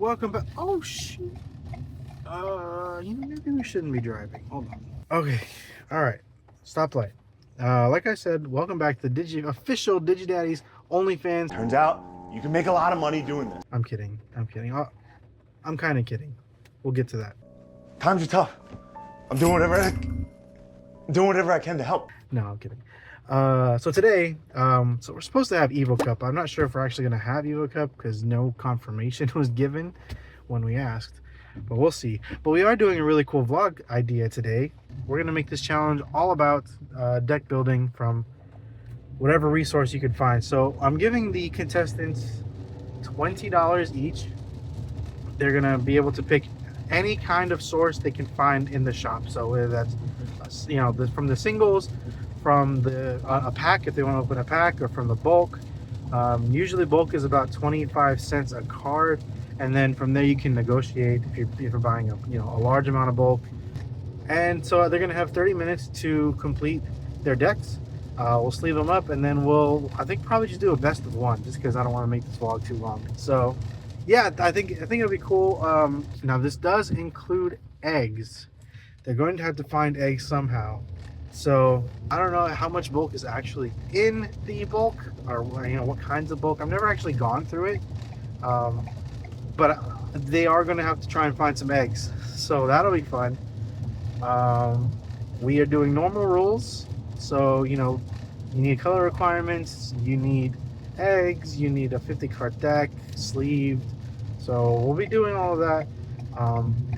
Welcome back. Oh shoot. Maybe we shouldn't be driving. Hold on. Okay. All right. Stoplight. Like I said, welcome back to the official Digi Daddy's OnlyFans. Turns out you can make a lot of money doing this. I'm kidding. I'm kind of kidding. We'll get to that. Times are tough. I'm doing whatever I can to help. No, I'm kidding. So today, so we're supposed to have Evo Cup. I'm not sure if we're actually going to have Evo Cup because no confirmation was given when we asked, but we'll see. But we are doing a really cool vlog idea today. We're going to make this challenge all about deck building from whatever resource you can find. So I'm giving the contestants $20 each. They're going to be able to pick any kind of source they can find in the shop. So whether that's, from the singles, from the a pack if they want to open a pack, or from the bulk. Usually bulk is about 25 cents a card, and then from there you can negotiate if you're buying a large amount of bulk. And so they're gonna have 30 minutes to complete their decks. We'll sleeve them up, and then I think probably just do a best of one, just because I don't want to make this vlog too long. So yeah, I think it'll be cool. Now this does include eggs. They're going to have to find eggs somehow. So I don't know how much bulk is actually in the bulk, or what kinds of bulk. I've never actually gone through it, but they are going to have to try and find some eggs. So that'll be fun. We are doing normal rules. So you need color requirements, you need eggs, you need a 50 card deck sleeved. So we'll be doing all of that.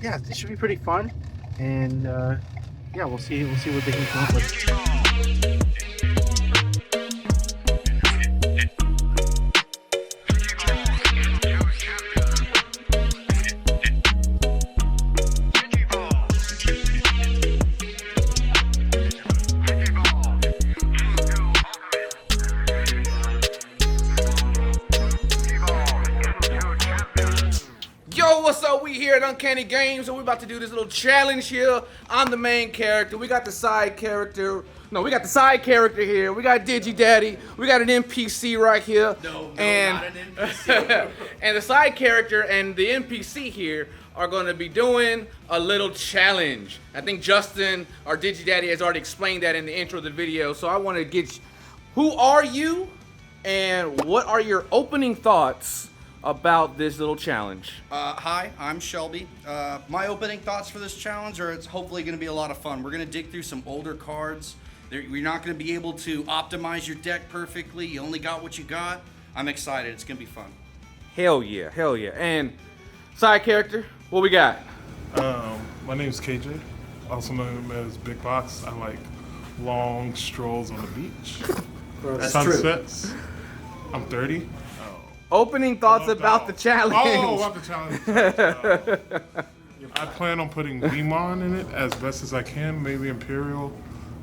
Yeah, this should be pretty fun, and yeah, we'll see what they can come up with. What's up? We here at Uncanny Games, and we're about to do this little challenge here. I'm the main character. We got the side character. No, we got the side character here. We got Digi Daddy. We got an NPC right here. No, and, not an NPC. and the side character and the NPC here are going to be doing a little challenge. I think Justin, our Digi Daddy, has already explained that in the intro of the video. So I want to get who are you, and what are your opening thoughts about this little challenge? Hi, I'm Shelby. My opening thoughts for this challenge are it's hopefully going to be a lot of fun. We're going to dig through some older cards. You're not going to be able to optimize your deck perfectly. You only got what you got. I'm excited. It's going to be fun. Hell yeah, hell yeah. And side character, what we got? My name's KJ, also known as Big Box. I like long strolls on the beach, That's sunsets. I'm 30. Opening thoughts about the challenge. Oh, about the challenge. I plan on putting Vemon in it as best as I can. Maybe Imperial.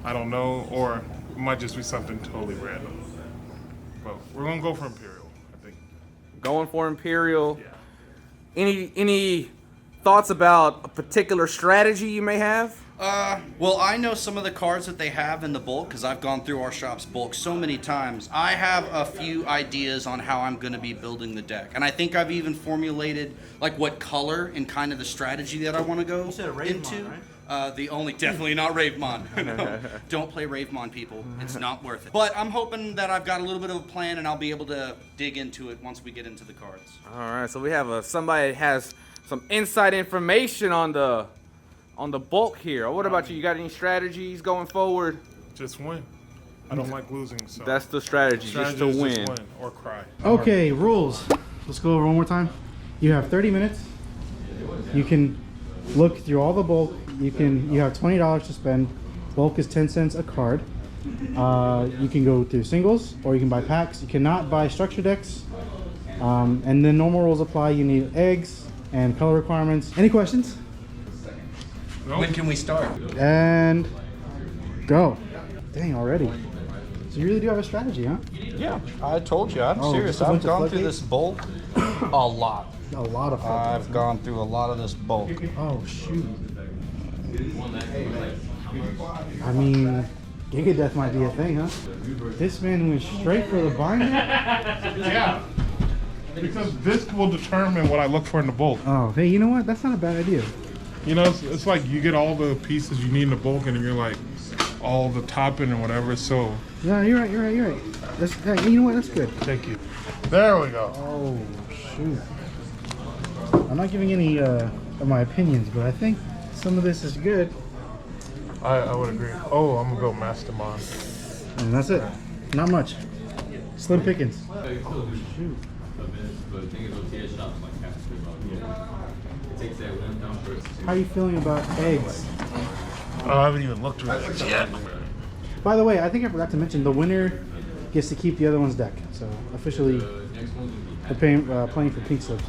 I don't know. Or it might just be something totally random. But we're going to go for Imperial, I think. Going for Imperial. Yeah. Any thoughts about a particular strategy you may have? Well, I know some of the cards that they have in the bulk because I've gone through our shop's bulk so many times. I have a few ideas on how I'm going to be building the deck, and I think I've even formulated like what color and kind of the strategy that I want to go into. Right? Definitely not Ravemon. No, don't play Ravemon, people. It's not worth it. But I'm hoping that I've got a little bit of a plan, and I'll be able to dig into it once we get into the cards. All right, so we have somebody that has some inside information on the bulk here. What about you? You got any strategies going forward? Just win. I don't like losing, so that's the strategy, just to win. Just win or cry. Okay, rules. Let's go over one more time. You have 30 minutes. You can look through all the bulk. You have $20 to spend. Bulk is 10 cents a card. You can go through singles, or you can buy packs. You cannot buy structure decks. And then normal rules apply. You need eggs and color requirements. Any questions? Nope. When can we start? And go. Dang, already. So you really do have a strategy, huh? Yeah, I told you. I'm serious. just a bunch I've of gone through floodgates? this bulk a lot. A lot of fun. I've gone through a lot of this bulk. Oh, shoot. I mean, Giga Death might be a thing, huh? This man went straight for the binder? Yeah. Because this will determine what I look for in the bulk. Oh, hey, you know what? That's not a bad idea. You know, it's like you get all the pieces you need in the bulk, and you're like all the topping and whatever. So Yeah, you're right. Hey, you know what? That's good. thank you. There we go. Oh, shoot. I'm not giving any of my opinions, but I think some of this is good. I would agree. Oh, I'm gonna go Mastermind. And that's it. Not much. Slim pickings. Shoot. How are you feeling about eggs? Oh, I haven't even looked at it yet. By the way, I think I forgot to mention the winner gets to keep the other one's deck. So officially, we're playing for pink slips.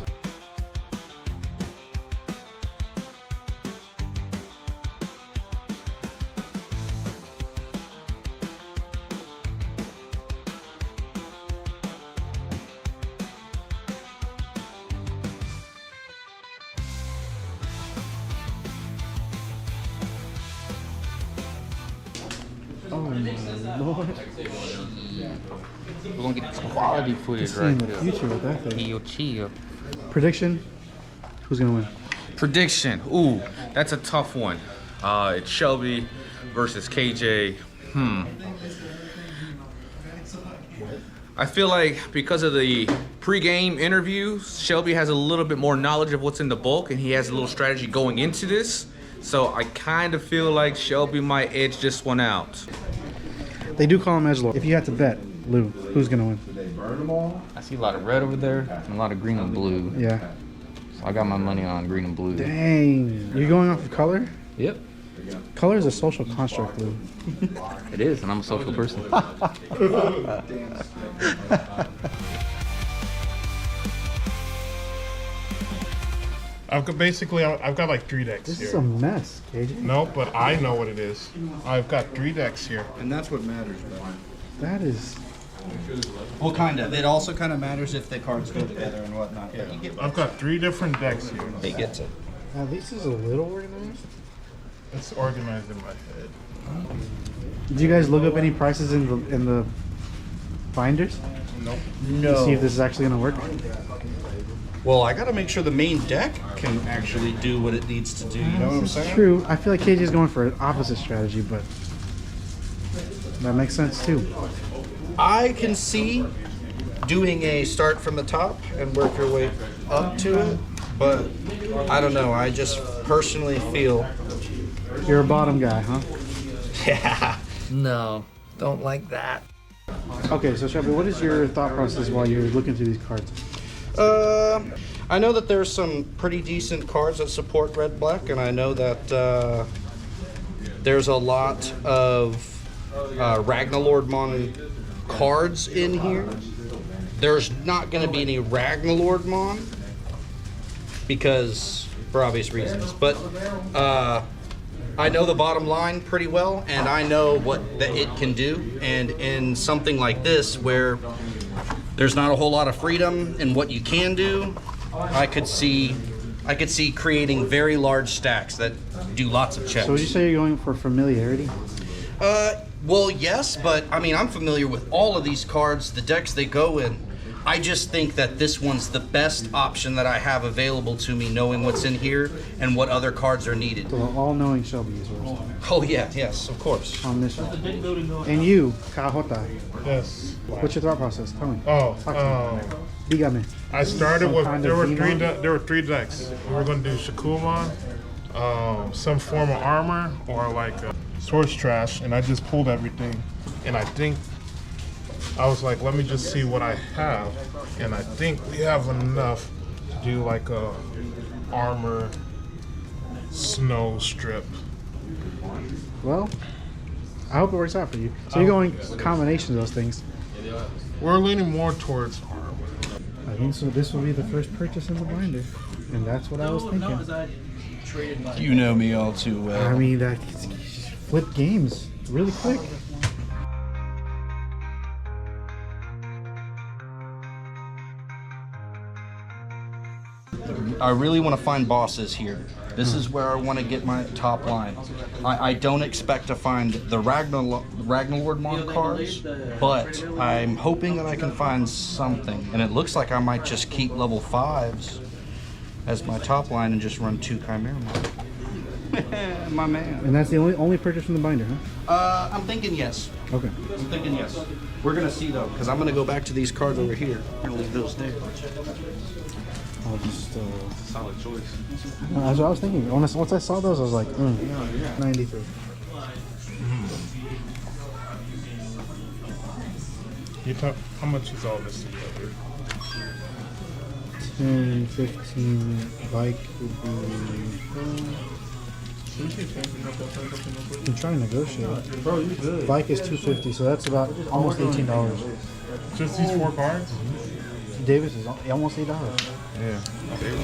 Oh my lord. We're gonna get some quality footage See in right the here. future with that thing. Chill. Prediction? Who's gonna win? Prediction. Ooh, that's a tough one. It's Shelby versus KJ. I feel like because of the pre-game interviews, Shelby has a little bit more knowledge of what's in the bulk, and he has a little strategy going into this. So I kind of feel like Shelby might edge this one out. They do call him Edgelord. If you had to bet, Lou, who's gonna win? I see a lot of red over there and a lot of green and blue. Yeah. So I got my money on green and blue. Dang. You're going off of color? Yep. Color is a social construct, Lou. It is, and I'm a social person. I've got like 3 decks This here. is a mess, KJ. No, but I know what it is. I've got 3 decks here. And that's what matters, bro. That is. Well, kind of. It also kind of matters if the cards go together and whatnot. But you get I've got 3 different decks here. he gets it. At least it's a little organized. It's organized in my head. Did you guys look up any prices in the binders? Nope. No. See if this is actually gonna work. Well, I got to make sure the main deck can actually do what it needs to do. You know what I'm This is saying? true. I feel like KJ's going for an opposite strategy, but that makes sense too. I can see doing a start from the top and work your way up to it, but I don't know. I just personally feel. You're a bottom guy, huh? Yeah. No, don't like that. Okay, so Shelby, what is your thought process while you're looking through these cards? I know that there's some pretty decent cards that support red black, and I know that there's a lot of Ragnalordmon cards in here. There's not going to be any Ragnalordmon because for obvious reasons, but I know the bottom line pretty well, and I know what that it can do. And in something like this, where there's not a whole lot of freedom in what you can do, I could see creating very large stacks that do lots of checks. So would you say you're going for familiarity? Well, yes, but I mean, I'm familiar with all of these cards, the decks they go in. I just think that this one's the best option that I have available to me, knowing what's in here and what other cards are needed. So all-knowing Shelby is what we're saying. Oh yeah, yes, of course. On mission. And you, Kahota, Yes. what's your thought process? Tell me. Oh, Dígame. I started Some with kind there of were demon? there were 3 decks. We were gonna do Shakuman, some form of armor, or like source trash, and I just pulled everything. And I think I was like, let me just see what I have, and I think we have enough to do like a armor snow strip. Well, I hope it works out for you. So you're going combination of those things. We're leaning more towards armor. I think so. This will be the first purchase in the binder, and that's what I was thinking. You know me all too well. I mean, that flip games really quick. I really want to find bosses here. This is where I want to get my top line. I don't expect to find the Ragnarlord cards, but I'm hoping that I can find something. And it looks like I might just keep level 5s as my top line and just run 2 Chimera Mon. My man. And that's the only purchase from the binder, huh? I'm thinking yes. Okay. I'm thinking yes. We're gonna see though, because I'm gonna go back to these cards over here. We're gonna leave those there. I'll just. Solid choice. That's what I was thinking. Once I saw those, I was like, 93. How much is all this together? 10, 15. Bike would be. I'm trying to negotiate. Bro, you good. Bike is $250, so that's about almost $18. Just these 4 cards? Davis is almost $8. Yeah. Okay.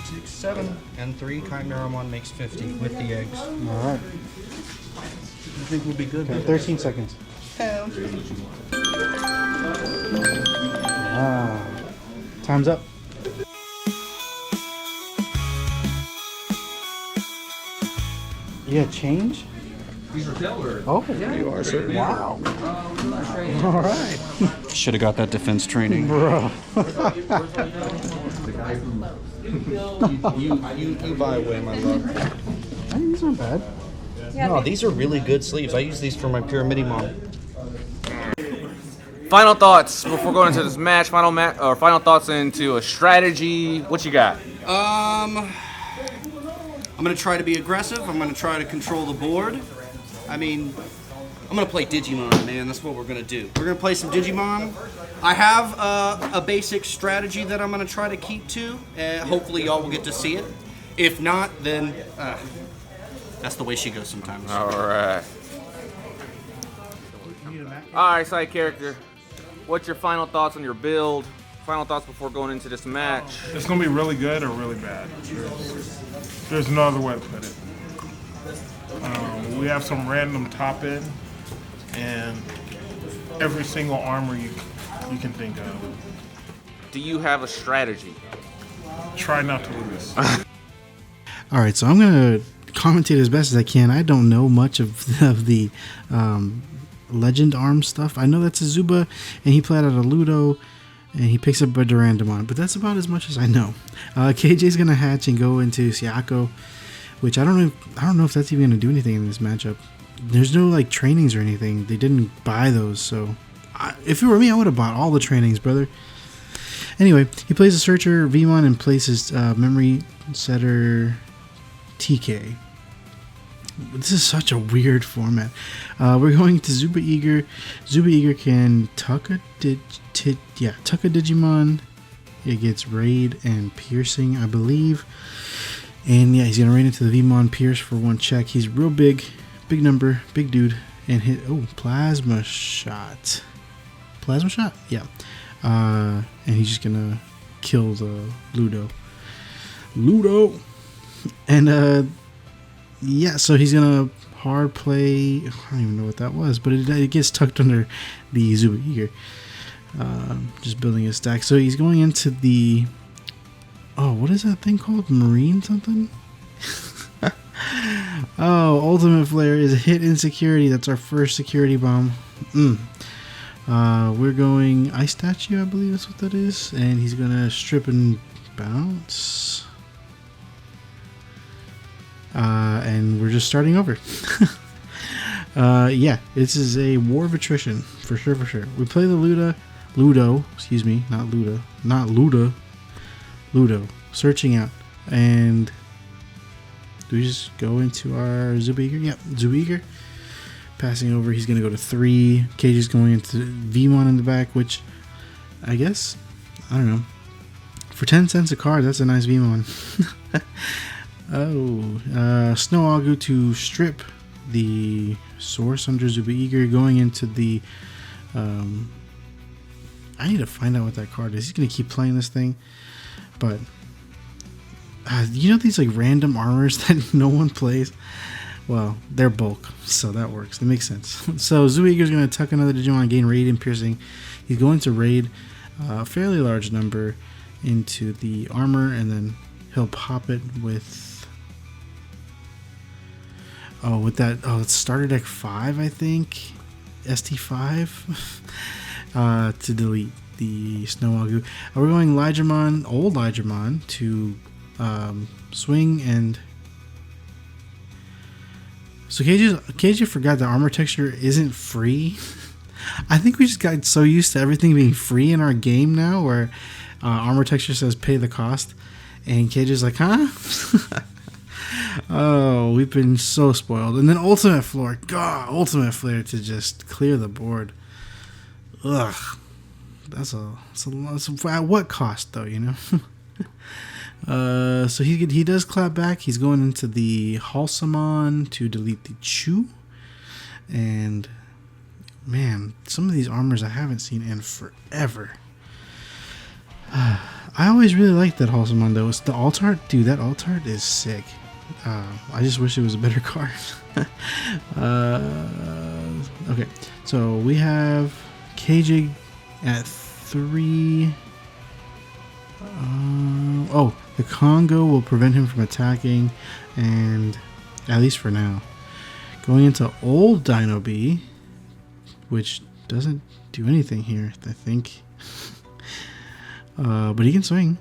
6, 7, and 3 Chimera Mon makes 50 with the eggs. All right. I think we'll be good. Okay, 13 seconds. Time's up. Yeah, change? These are tailbirds. Oh, yeah, you are, sir. Wow. All right. Should have got that defense training. Bro. You buy away, my love. I mean, these aren't bad. No, these are really good sleeves. I use these for my Pyramidi Mon. Final thoughts before going into this match. Final thoughts into a strategy. What you got? I'm gonna try to be aggressive. I'm gonna try to control the board. I mean, I'm gonna play Digimon, man. That's what we're gonna do. We're gonna play some Digimon. I have a basic strategy that I'm gonna try to keep to. Hopefully, y'all will get to see it. If not, then that's the way she goes sometimes. All right. All right, side character. What's your final thoughts on your build? Final thoughts before going into this match. It's gonna be really good or really bad. There's no other way to put it. We have some random top end and every single armor you can think of. Do you have a strategy? Try not to lose. All right, so I'm going to commentate as best as I can. I don't know much of the Legend Arm stuff. I know that's a Zuba, and he played out a Ludo, and he picks up a Durandamon, but that's about as much as I know. KJ's going to hatch and go into Siako, which I don't know if that's even going to do anything in this matchup. There's no like trainings or anything. They didn't buy those, so if it were me, I would have bought all the trainings, brother. Anyway, he plays a Searcher Vmon and places Memory Setter TK. This is such a weird format. We're going to Zuba Eager. Zuba Eager can tuck a Digimon. It gets Raid and Piercing, I believe. And yeah, he's going to raid into the Vmon Pierce for 1 check. He's real big. Big number. Big dude. And hit... Oh, Plasma Shot. Plasma Shot? Yeah. And he's just going to kill the Ludo. And yeah, so he's going to hard play... I don't even know what that was, but it gets tucked under the Zuba Eager. Just building his stack. So he's going into the... Oh, what is that thing called? Marine something? Oh, Ultimate Flare is a hit insecurity. That's our first security bomb. We're going Ice Statue, I believe that's what that is. And he's going to strip and bounce. And we're just starting over. Yeah, this is a war of attrition. For sure. We play the Ludo, searching out, and do we just go into our Zuba Eager? Yep, Zuba Eager. Passing over, he's going to go to 3. KJ's going into Vmon in the back, which I guess, I don't know. For 10 cents a card, that's a nice Vmon. Snow Agu to strip the source under Zuba Eager, going into the... I need to find out what that card is. He's going to keep playing this thing. But, you know these like random armors that no one plays? Well, they're bulk, so that works. That makes sense. So Zuba Eager's going to tuck another Digimon, gain Raid and Piercing. He's going to Raid. a fairly large number into the armor, and then he'll pop it with it starter deck 5, I think, ST5 to delete the Snow Agu. We're going Ligermon, old Ligermon, to swing, and so KJ forgot that armor texture isn't free. I think we just got so used to everything being free in our game now, where armor texture says pay the cost, and KJ's like, huh? Oh, we've been so spoiled. And then Ultimate Flare, God, Ultimate Flare to just clear the board. Ugh, that's at what cost though, you know? So he does clap back. He's going into the Halsamon to delete the Chew, and man, some of these armors I haven't seen in forever. I always really liked that Halsamon though. It's the alt art, dude. That alt art is sick. I just wish it was a better card. Okay, so we have KJ at 3. The Congo will prevent him from attacking, and at least for now. Going into old Dino B, which doesn't do anything here, I think. But he can swing.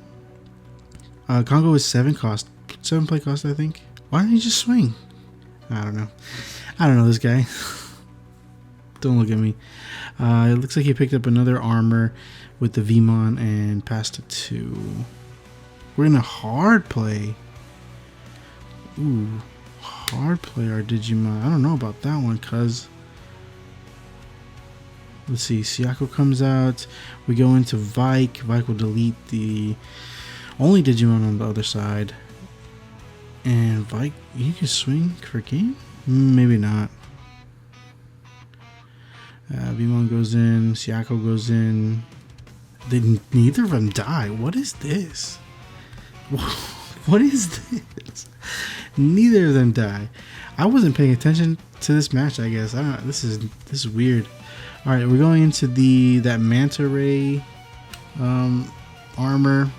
Congo is 7 play cost, I think. Why don't he just swing? I don't know. I don't know this guy. Don't look at me. It looks like he picked up another armor with the Vmon and passed it to... We're in a hard play. Ooh, hard play our Digimon. I don't know about that one, cuz... Let's see, Siako comes out. We go into Vike. Vike will delete the only Digimon on the other side. And Vike, you can swing for game? Maybe not. Vmon goes in. Siako goes in. Neither of them die. What is this? What is this? Neither of them die. I wasn't paying attention to this match, I guess. I don't know. This is weird. All right, we're going into that Manta Ray armor,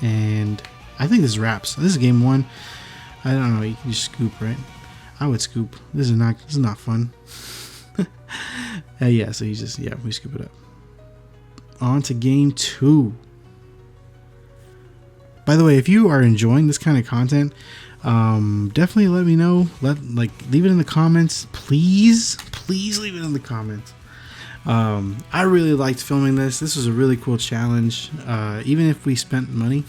and I think this wraps. This is game 1. I don't know. You can just scoop, right? I would scoop. This is not fun. Yeah. So we scoop it up. On to game 2. By the way, if you are enjoying this kind of content, definitely let me know. Leave it in the comments, please. Please leave it in the comments. I really liked filming this. This was a really cool challenge. Even if we spent money,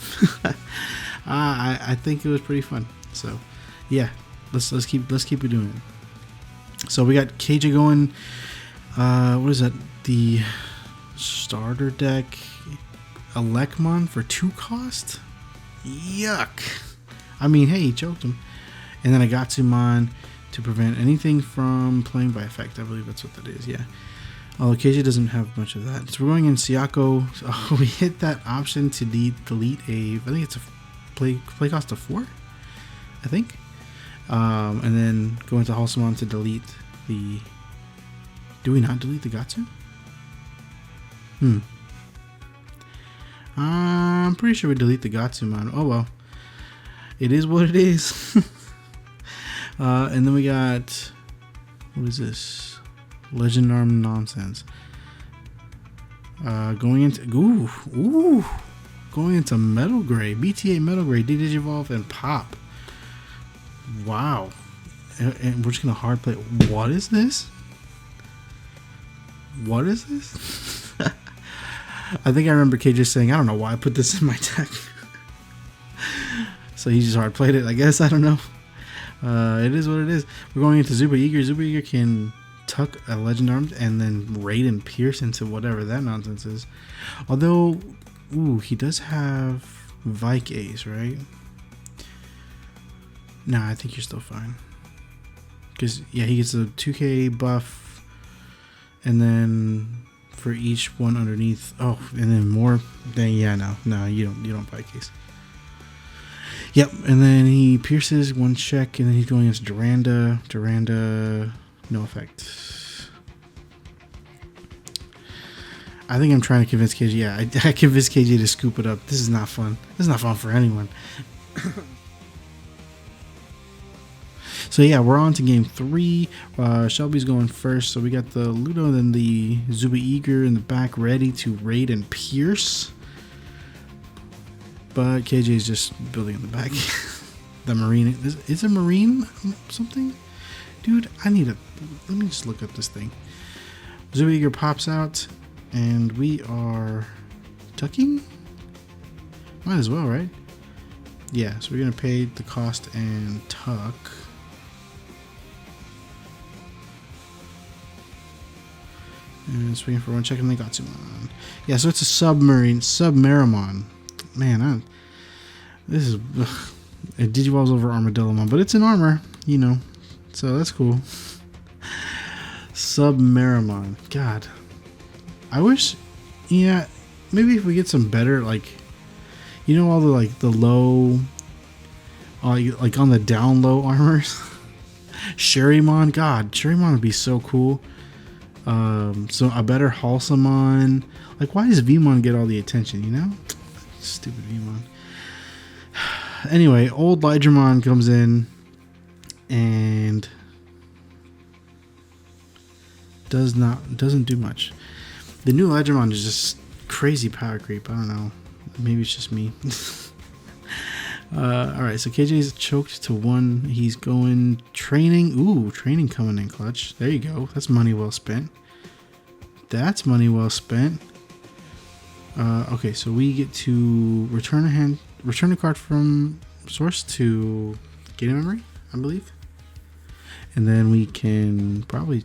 I think it was pretty fun. So, yeah, let's keep it doing it. So we got KJ going. What is that? The starter deck, Elecmon for 2 cost. Yuck. I mean, hey, he choked him. And then I got Gatsumon to prevent anything from playing by effect. I believe that's what that is, yeah. Although KJ doesn't have much of that. So we're going in Siako. Oh, we hit that option to delete I think it's a play cost of 4, I think. And then go into Halsamon to delete the... Do we not delete the Gatsu? I'm pretty sure we delete the Gatsumon. Oh well. It is what it is. And then we got... What is this? Legend Arm nonsense. Going into... Ooh. Going into Metal Gray. BT8 Metal Gray. Digivolve and Pop. Wow. And we're just going to hard play. What is this? What is this? I think I remember KJ saying, I don't know why I put this in my deck. So he just hard played it, I guess. I don't know. It is what it is. We're going into Zuba Eager. Zuba Eager can tuck a Legend Arms and then raid and pierce into whatever that nonsense is. Although, ooh, he does have Vike Ace, right? Nah, I think you're still fine. Because, yeah, he gets a 2k buff. And then for each one underneath. Oh, and then more. Then, yeah, no, you don't Vike Ace. Yep, and then he pierces 1 check, and then he's going against Duranda. Duranda, no effect. I think I'm trying to convince KJ. Yeah, I convinced KJ to scoop it up. This is not fun. This is not fun for anyone. So yeah, we're on to game 3. Shelby's going first. So we got the Ludo and then the Zuba Eager in the back ready to raid and pierce. But KJ is just building in the back. The Marine. Is a Marine something? Dude, let me just look up this thing. Zuba Eager pops out and we are tucking? Might as well, right? Yeah, so we're going to pay the cost and tuck. And swinging for one, checking the Gatsumon. Yeah, so it's a Submarimon. Man, this is it Digivolves over Armadillomon, but it's in armor, you know, so that's cool. Submarimon. God, I wish, yeah, maybe if we get some better, like, you know, all the the low, like on the down low armors. Sherrymon, God, Sherrymon would be so cool. So a better Halsamon. Like, why does Vmon get all the attention, you know? Stupid Vmon. Anyway, old Lydramon comes in and doesn't do much. The new Lydramon is just crazy power creep. I don't know. Maybe it's just me. Alright, so KJ's choked to 1. He's going training. Ooh, training coming in clutch. There you go. That's money well spent. That's money well spent. Okay, so we get to return a card from source to game memory, I believe. And then we can probably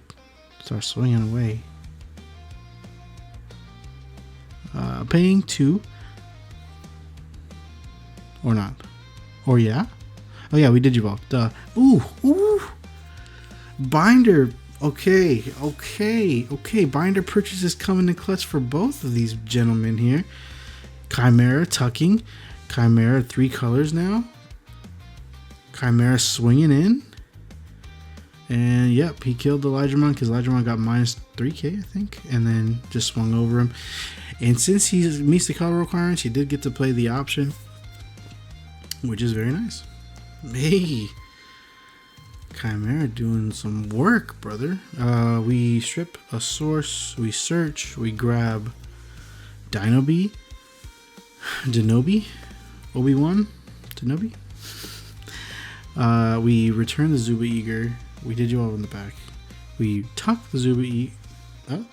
start swinging away. Paying 2. Or not. Or yeah? Oh yeah, we did evolve. Duh. Ooh. Binder. Okay. Binder purchases coming in clutch for both of these gentlemen here. Chimera tucking. Chimera 3 colors now. Chimera swinging in. And yep, he killed the Lydramon because Lydramon got minus 3k, I think. And then just swung over him. And since he meets the color requirements, he did get to play the option, which is very nice. Hey, Chimera doing some work, brother. We strip a source, we search, we grab Denobi, Obi-Wan, Denobi. We return the Zuba Eager. We did you all in the back. We tuck the Zuba Eager. Oh,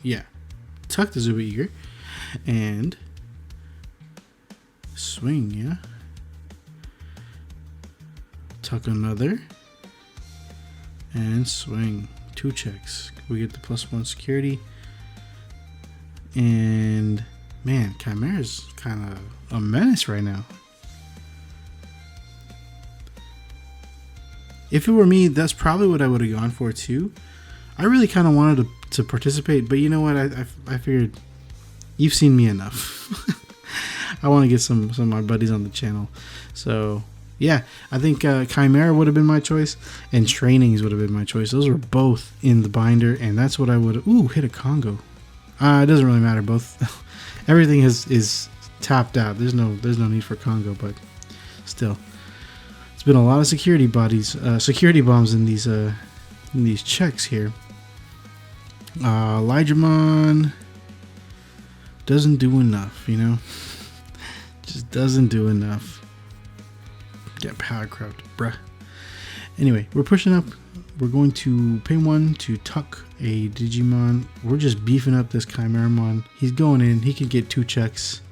yeah, tuck the Zuba Eager and swing, yeah. Tuck another and swing. 2 checks. We get the +1 security. And man, Chimera's kind of a menace right now. If it were me, that's probably what I would have gone for too. I really kind of wanted to participate, but you know what? I figured you've seen me enough. I want to get some of my buddies on the channel. So yeah, I think Chimera would have been my choice, and Trainings would have been my choice. Those were both in the binder, and that's what I would have. Ooh, hit a Congo. It doesn't really matter. Both, everything is tapped out. There's no need for Congo, but still, it's been a lot of security bombs in these checks here. Lydramon doesn't do enough, you know. Just doesn't do enough. Get power crept, bruh. Anyway, we're pushing up. We're going to pay 1 to tuck a Digimon. We're just beefing up this Chimeramon. He's going in. He can get 2 checks.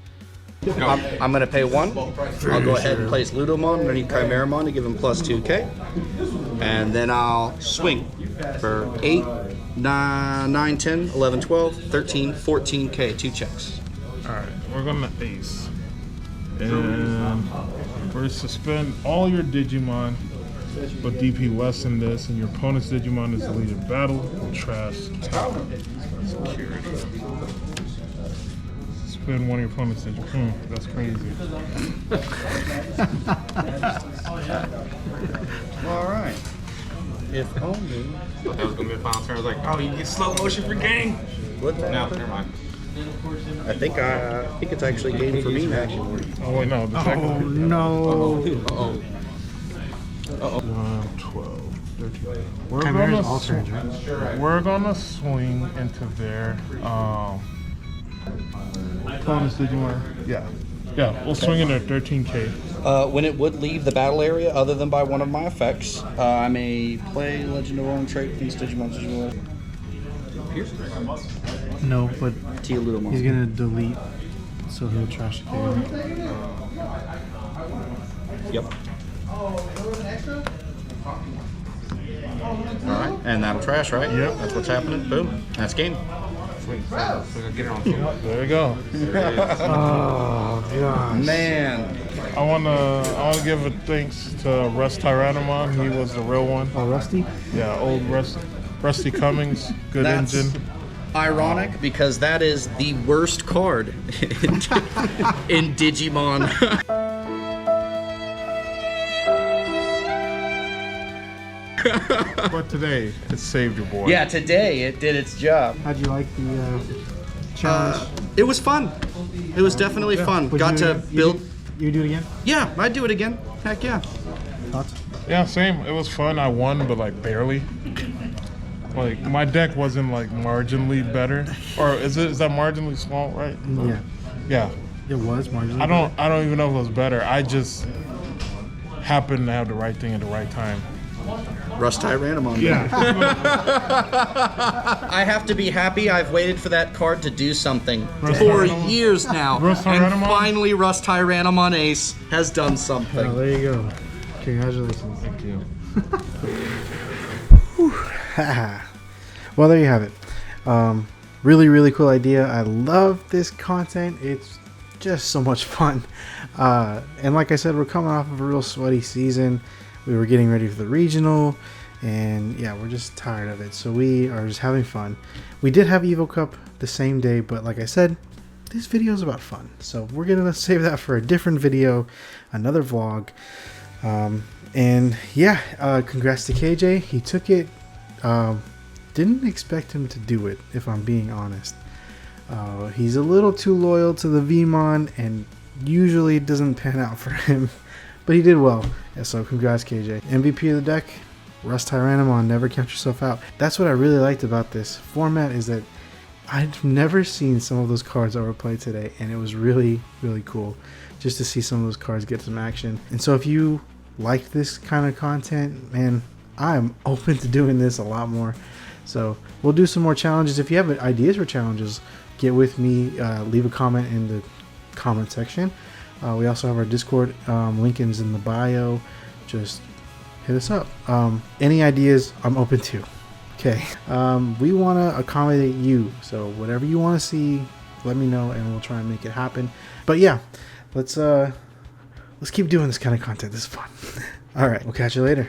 I'm going to pay 1. I'll go ahead and place Ludomon underneath Chimeramon to give him +2k. And then I'll swing for 8, 9, 10, 11, 12, 13, 14k. 2 checks. Alright, we're gonna ace. And we're suspend all your Digimon, but DP less than this, and your opponent's Digimon is deleted battle, trash, tower, security. Suspend one of your opponent's Digimon. That's crazy. Alright. If only. That was gonna be the final turn. I was like, oh, you get slow motion for game. What's that? No, never mind. I think it's actually game for me now. Oh wait, no. The second. Oh no. 12, 13. We're Chimera's gonna all turns, right? We're gonna swing into their bonus Digimon. Yeah. Yeah, we'll swing in their 13K. When it would leave the battle area, other than by one of my effects, I may play Legend of One Trait Feast Digimon. No, but Tealudamon. he's gonna delete, so he'll trash the carry. Yep. Alright, and that'll trash, right? Yep. That's what's happening. Boom. That's game. Get it on film. There we go. Oh gosh. Man. I wanna give a thanks to Russ Tyrannomon. He was the real one. Oh, Rusty? Yeah, old Rusty Cummings. Good That's engine. ironic because that is the worst card in Digimon. But today, it saved your boy. Yeah, today it did its job. How'd you like the challenge? It was fun. It was definitely fun. Would Got you to build. You do it again? Yeah, I'd do it again. Heck yeah. Thoughts? Yeah, same. It was fun. I won, but like barely. Like my deck wasn't like marginally better, or is that marginally small, right? Yeah. Yeah. It was marginally. I don't even know if it was better. I just happened to have the right thing at the right time. Russ Tyrannomon. Yeah. I have to be happy I've waited for that card to do something Russ for Tyrannomon? years now. Russ And Tyrannomon? finally Russ Tyrannomon Ace has done Oh, something. there you go. Congratulations. Thank you. Well, there you have it. Really, really cool idea. I love this content. It's just so much fun. And like I said, we're coming off of a real sweaty season. We were getting ready for the regional, and yeah, we're just tired of it. So we are just having fun. We did have Evo Cup the same day, but like I said, this video is about fun. So we're gonna save that for a different video, another vlog. And yeah, congrats to KJ. He took it. Didn't expect him to do it, if I'm being honest. He's a little too loyal to the VMon, and usually it doesn't pan out for him. But he did well. Yeah, so congrats, KJ. MVP of the deck, Russ Tyrannomon. Never count yourself out. That's what I really liked about this format, is that I've never seen some of those cards overplayed today, and it was really, really cool just to see some of those cards get some action. And so if you like this kind of content, man, I'm open to doing this a lot more. So we'll do some more challenges. If you have ideas for challenges, get with me. Leave a comment in the comment section. We also have our Discord. Link is in the bio. Just hit us up. Any ideas, I'm open to. Okay. We want to accommodate you. So whatever you want to see, let me know, and we'll try and make it happen. But yeah, let's keep doing this kind of content. This is fun. All right. We'll catch you later.